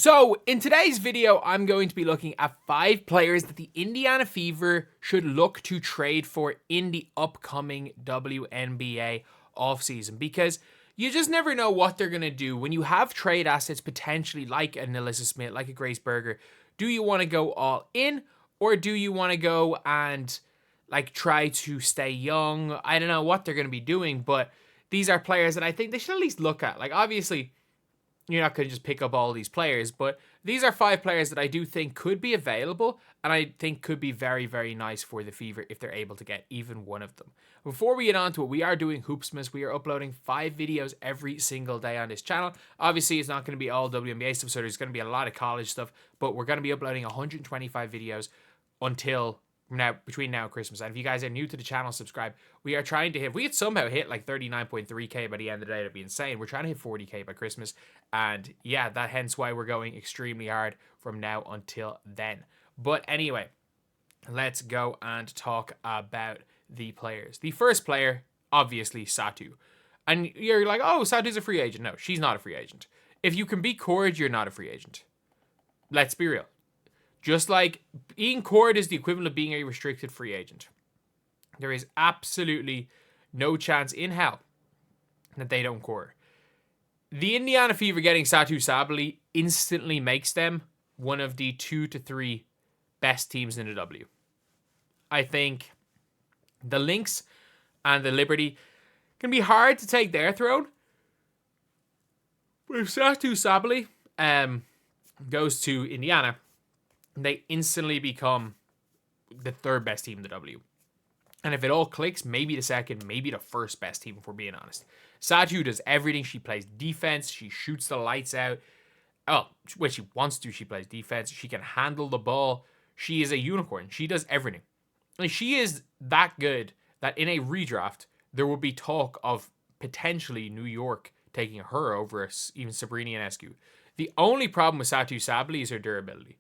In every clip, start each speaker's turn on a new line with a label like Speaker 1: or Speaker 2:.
Speaker 1: So, in today's video, I'm going to be looking at 5 players that the Indiana Fever should look to trade for in the upcoming WNBA offseason, because you just never know what they're going to do when you have trade assets potentially like a Nilissa Smith, like a Grace Berger. Do you want to go all in, or do you want to go and try to stay young? I don't know what they're going to be doing, but these are players that I think they should at least look at. Obviously, you're not going to just pick up all these players, but these are 5 players that I do think could be available, and I think could be very, very nice for the Fever if they're able to get even one of them. Before we get on to it, we are doing Hoopsmas. We are uploading 5 videos every single day on this channel. Obviously, it's not going to be all WNBA stuff, so there's going to be a lot of college stuff, but we're going to be uploading 125 videos until between now and Christmas. And if you guys are new to the channel, subscribe. We are trying to hit, if we had somehow hit 39.3k by the end of the day, that'd be insane. We're trying to hit 40k by Christmas, and yeah, that hence why we're going extremely hard from now until then. But anyway, let's go and talk about the players. The first player, obviously, Satu. And you're like, oh, Satu's a free agent. No, she's not a free agent. If you can beat Cord, you're not a free agent. Let's be real. Just like being Cord is the equivalent of being a restricted free agent. There is absolutely no chance in hell that they don't core. The Indiana Fever getting Satu Sabally instantly makes them one of the 2 to 3 best teams in the W. I think the Lynx and the Liberty can be hard to take their throne. But if Satu Sabally goes to Indiana, they instantly become the 3rd best team in the W. And if it all clicks, maybe the 2nd, maybe the 1st best team, if we're being honest. Satu does everything. She plays defense. She shoots the lights out. Oh, when she wants to, she plays defense. She can handle the ball. She is a unicorn. She does everything. She is that good that in a redraft, there will be talk of potentially New York taking her over even Breanna and Sue. The only problem with Satu Sabally is her durability.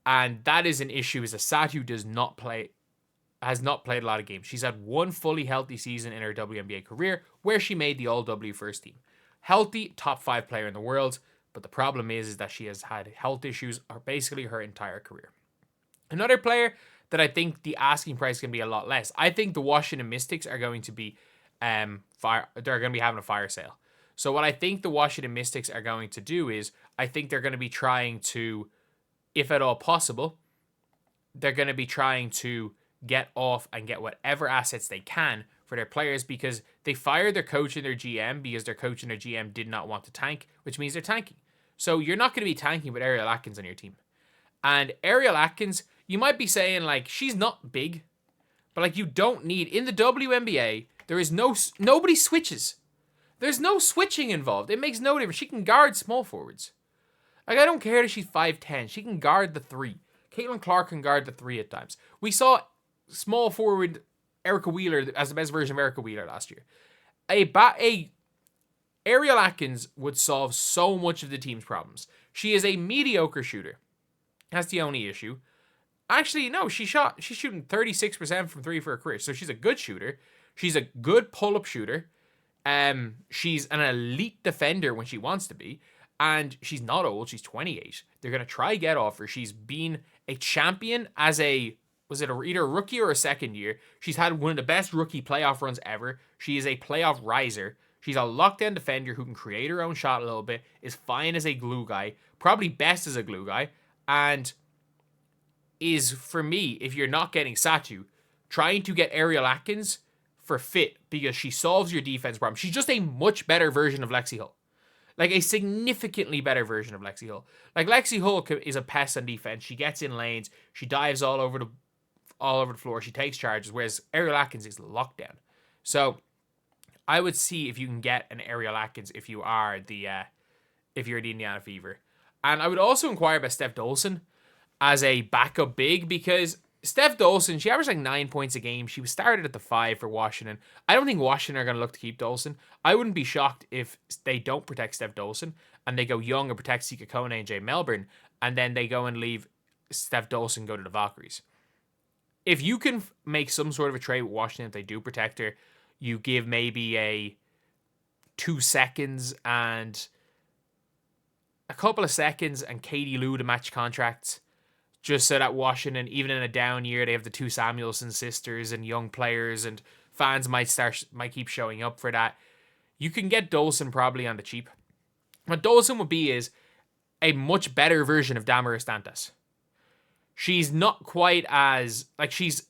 Speaker 1: And that is an issue, is that Satu has not played a lot of games. She's had one fully healthy season in her WNBA career where she made the All-W first team. Healthy, top 5 player in the world, but the problem is that she has had health issues basically her entire career. Another player that I think the asking price can be a lot less. I think the Washington Mystics are going to be they're going to be having a fire sale. So what I think the Washington Mystics are going to do is, I think they're going to be trying to, if at all possible, they're going to be trying to get off and get whatever assets they can for their players, because they fired their coach and their GM because their coach and their GM did not want to tank, which means they're tanking. So you're not going to be tanking with Ariel Atkins on your team. And Ariel Atkins, you might be saying, she's not big, but you don't need, in the WNBA, there is nobody switches. There's no switching involved. It makes no difference. She can guard small forwards. I don't care that she's 5'10". She can guard the 3. Caitlin Clark can guard the 3 at times. We saw small forward Erica Wheeler as the best version of Erica Wheeler last year. Ariel Atkins would solve so much of the team's problems. She is a mediocre shooter. That's the only issue. Actually, no, she's shooting 36% from 3 for her career. So she's a good shooter. She's a good pull-up shooter. She's an elite defender when she wants to be. And she's not old. She's 28. They're going to try get off her. She's been a champion as either a rookie or a second year. She's had one of the best rookie playoff runs ever. She is a playoff riser. She's a lockdown defender who can create her own shot a little bit, is fine as a glue guy, probably best as a glue guy, and is, for me, if you're not getting Satu, trying to get Ariel Atkins for fit, because she solves your defense problem. She's just a much better version of Lexi Hull. A significantly better version of Lexi Hull. Lexi Hull is a pest on defense. She gets in lanes. She dives all over the floor. She takes charges, whereas Ariel Atkins is lockdown. So I would see if you can get an Ariel Atkins if you're the Indiana Fever. And I would also inquire about Steph Dolson as a backup big, because Steph Dolson, she averaged 9 points a game. She was started at the 5 for Washington. I don't think Washington are going to look to keep Dolson. I wouldn't be shocked if they don't protect Steph Dolson and they go young and protect Sika Kone and Jay Melbourne, and then they go and leave Steph Dolson go to the Valkyries. If you can make some sort of a trade with Washington, if they do protect her, you give maybe a 2 seconds and a couple of seconds and Katie Lou to match contracts, just so that Washington, even in a down year, they have the two Samuelson sisters and young players, and fans might keep showing up for that. You can get Dolson probably on the cheap. What Dolson would be is a much better version of Damaris Dantas. She's not quite as, like, she's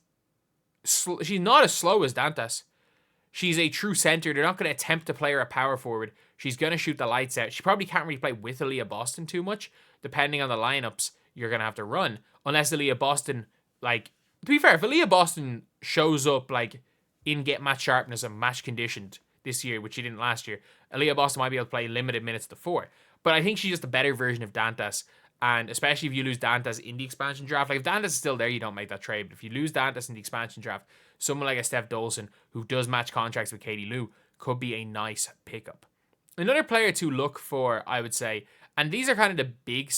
Speaker 1: not as slow as Dantas. She's a true center. They're not going to attempt to play her a power forward. She's going to shoot the lights out. She probably can't really play with Aaliyah Boston too much, depending on the lineups you're going to have to run. Unless Aaliyah Boston, like, to be fair, if Aaliyah Boston shows up, like, in get match sharpness and match conditioned this year, which she didn't last year, Aaliyah Boston might be able to play limited minutes to 4. But I think she's just a better version of Dantas. And especially if you lose Dantas in the expansion draft. Like, if Dantas is still there, you don't make that trade. But if you lose Dantas in the expansion draft, someone like a Steph Dolson, who does match contracts with Katie Lou, could be a nice pickup. Another player to look for, I would say, and these are kind of the big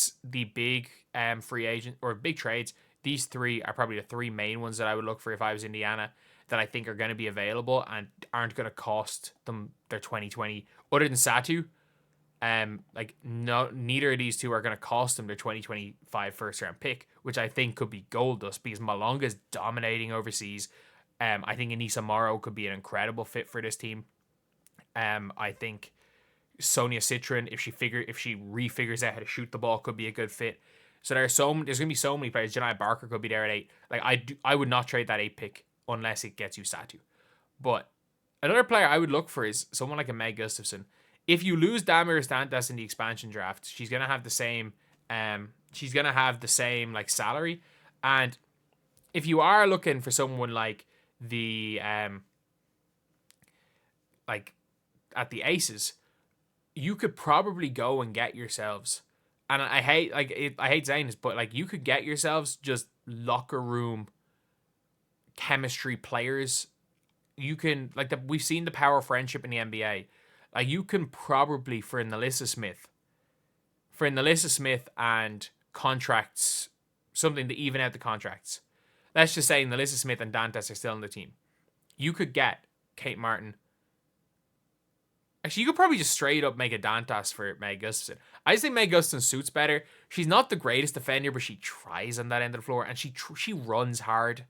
Speaker 1: free agent or big trades. These three are probably the three main ones that I would look for if I was Indiana, that I think are going to be available and aren't going to cost them their 2020. Other than Satu, neither of these two are going to cost them their 2025 first round pick, which I think could be gold dust because Malonga is dominating overseas. I think Anissa Morrow could be an incredible fit for this team. I think Sonia Citron, if she refigures out how to shoot the ball, could be a good fit. So there's going to be so many players. Janai Barker could be there at 8. Like, I would not trade that 8 pick unless it gets you Satu. But another player I would look for is someone like a Meg Gustafson. If you lose Damaris Dantas in the expansion draft, she's gonna have the same like salary. And if you are looking for someone like the like at the Aces, you could probably go and get yourselves. And I hate saying this, but like, you could get yourselves just locker room chemistry players. You can, like, we've seen the power of friendship in the NBA. Like, you can probably, for Nalissa Smith and contracts, something to even out the contracts. Let's just say Nalissa Smith and Dantas are still on the team. You could get Kate Martin. Actually, you could probably just straight up make a Dantas for Meg Gustafson. I just think Meg Gustafson suits better. She's not the greatest defender, but she tries on that end of the floor, and she runs hard.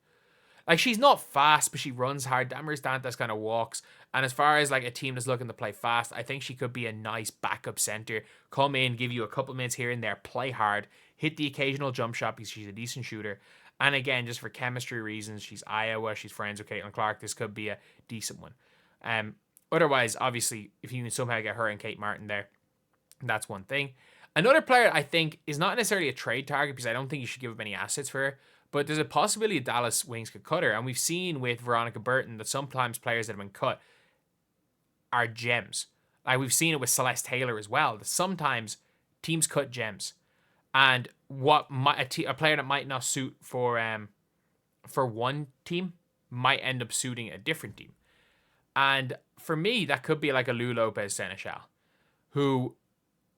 Speaker 1: Like, she's not fast, but she runs hard. Damaris Dantas kind of walks. And as far as, like, a team that's looking to play fast, I think she could be a nice backup center. Come in, give you a couple minutes here and there, play hard, hit the occasional jump shot because she's a decent shooter. And again, just for chemistry reasons, she's Iowa, she's friends with Caitlin Clark. This could be a decent one. Otherwise, obviously, if you can somehow get her and Kate Martin there, that's one thing. Another player I think is not necessarily a trade target because I don't think you should give up any assets for her, but there's a possibility Dallas Wings could cut her. And we've seen with Veronica Burton that sometimes players that have been cut are gems. Like, we've seen it with Celeste Taylor as well, that sometimes teams cut gems. And what a player that might not suit for one team might end up suiting a different team. And for me, that could be like a Lou Lopez Seneschal, who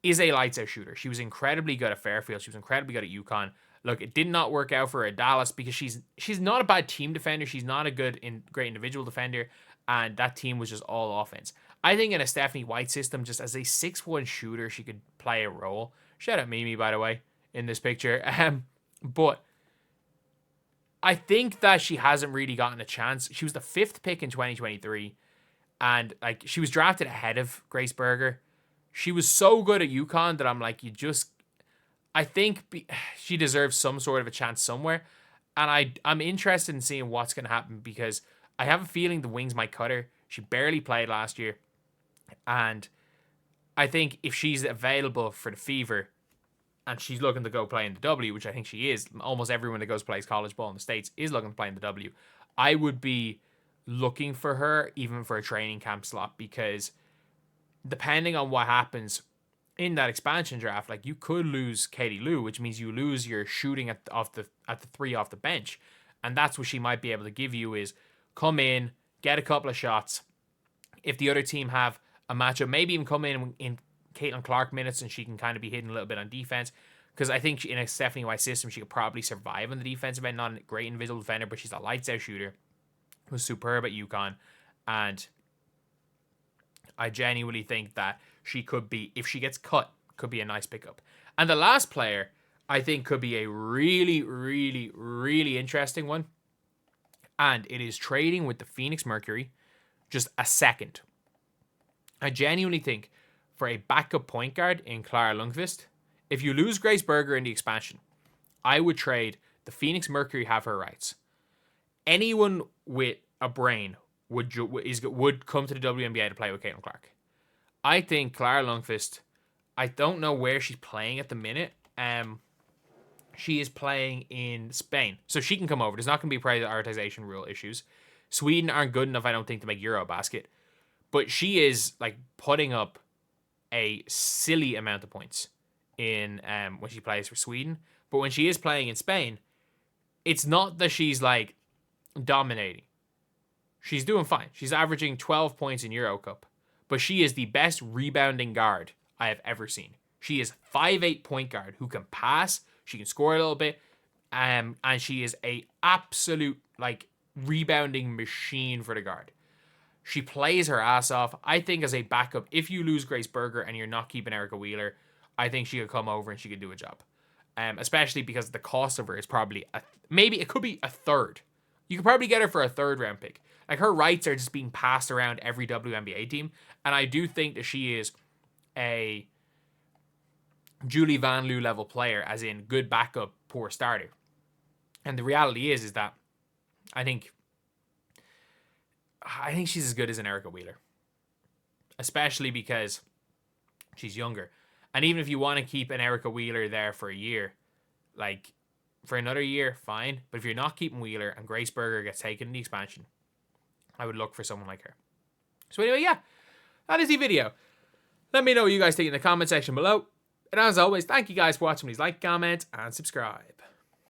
Speaker 1: is a lights out shooter. She was incredibly good at Fairfield. She was incredibly good at UConn. Look, it did not work out for her at Dallas because she's not a bad team defender. She's not a great individual defender. And that team was just all offense. I think in a Stephanie White system, just as a 6'1" shooter, she could play a role. Shout out Mimi, by the way, in this picture. But I think that she hasn't really gotten a chance. She was the 5th pick in 2023. And like, she was drafted ahead of Grace Berger. She was so good at UConn that I'm like, I think she deserves some sort of a chance somewhere. And I'm interested in seeing what's going to happen because I have a feeling the Wings might cut her. She barely played last year. And I think if she's available for the Fever and she's looking to go play in the W, which I think she is, almost everyone that goes plays college ball in the States is looking to play in the W, I would be looking for her even for a training camp slot because depending on what happens in that expansion draft, like, you could lose Katie Lou, which means you lose your shooting at the 3 off the bench. And that's what she might be able to give you is come in, get a couple of shots. If the other team have a matchup, maybe even come in Caitlin Clark minutes and she can kind of be hitting a little bit on defense. Because I think in a Stephanie White system, she could probably survive on the defensive end. Not a great individual defender, but she's a lights out shooter. Was superb at UConn. And I genuinely think that she could be, if she gets cut, could be a nice pickup. And the last player, I think, could be a really, really, really interesting one. And it is trading with the Phoenix Mercury just a second. I genuinely think for a backup point guard in Clara Lundqvist, if you lose Grace Berger in the expansion, I would trade the Phoenix Mercury, have her rights. Anyone with a brain would come to the WNBA to play with Caitlin Clark. I think Clara Lundqvist, I don't know where she's playing at the minute. She is playing in Spain, so she can come over. There's not going to be prioritization rule issues. Sweden aren't good enough, I don't think, to make Eurobasket. But she is like putting up a silly amount of points in when she plays for Sweden. But when she is playing in Spain, it's not that she's like dominating. She's doing fine. She's averaging 12 points in Euro Cup. But she is the best rebounding guard I have ever seen. She is 5'8" point guard who can pass. She can score a little bit. And she is a absolute like rebounding machine for the guard. She plays her ass off. I think as a backup, if you lose Grace Berger and you're not keeping Erica Wheeler, I think she could come over and she could do a job. Especially because the cost of her is probably maybe it could be a third. You could probably get her for a third round pick. Like, her rights are just being passed around every WNBA team. And I do think that she is a Julie Van Loo level player, as in good backup, poor starter. And the reality is that I think she's as good as an Erica Wheeler. Especially because she's younger. And even if you want to keep an Erica Wheeler there for a year, like, for another year, fine. But if you're not keeping Wheeler and Grace Berger gets taken in the expansion, I would look for someone like her. So anyway, yeah, that is the video. Let me know what you guys think in the comment section below. And as always, thank you guys for watching. Please like, comment, and subscribe.